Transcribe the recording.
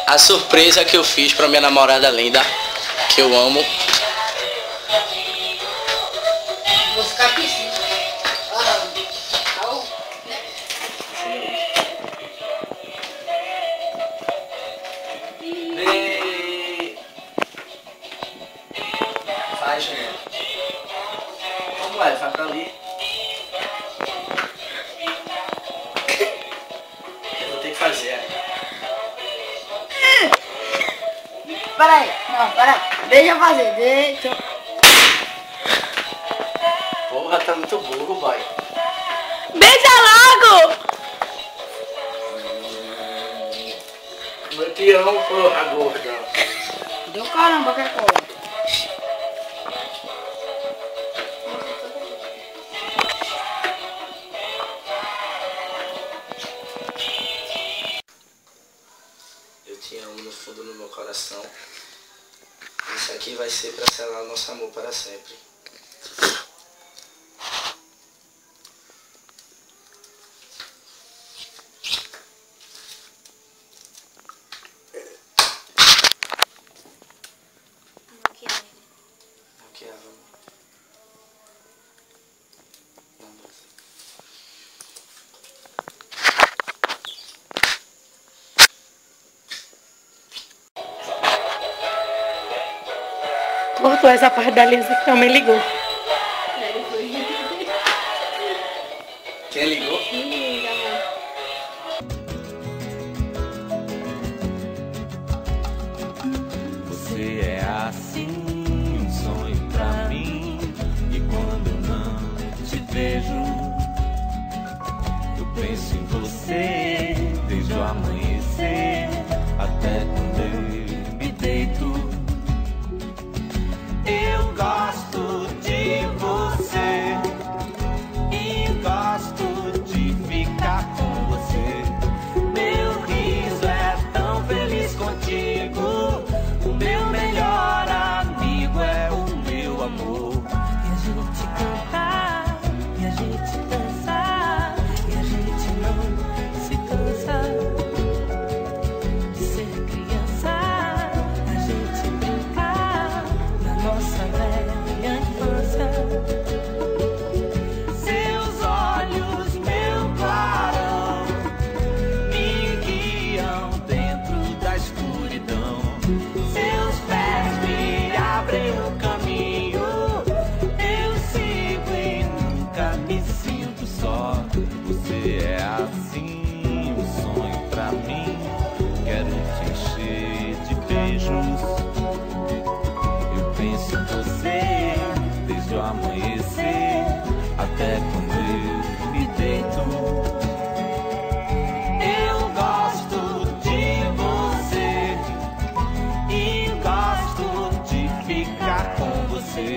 a surpresa que eu fiz pra minha namorada linda, que eu amo. Vou ficar aqui sim. Vai, Juliana. Vamos lá, vai pra ali. Eu vou ter que fazer. Peraí, não, peraí. Deixa eu fazer, deixa eu... Porra, tá muito burro, boy. Beija logo! Eu te amo, porra, gorda. Deu caramba, que coisa. Eu te amo no fundo do meu coração. Isso aqui vai ser pra selar o nosso amor para sempre. Cortou essa parte da Lisa que também ligou. Quem ligou? Você é assim, um sonho pra mim. E quando eu não te vejo, eu penso em você desde o amanhecer até quando eu me deito. Eu gosto de você e gosto de ficar com você. Meu riso é tão feliz contigo. O meu melhor amigo é o meu amor. E a gente cantar, e a gente dançar, e a gente não se cansa de ser criança. A gente brincar na nossa velha infância. Seus olhos, meu clarão, me guiam dentro da escuridão. Seus pés me abrem o caminho. Eu sigo e nunca me sinto só. Você é assim, um sonho pra mim. Quero te encher de beijos. Eu penso em você desde o amanhecer até quando eu me deito. Eu gosto de você e gosto de ficar com você.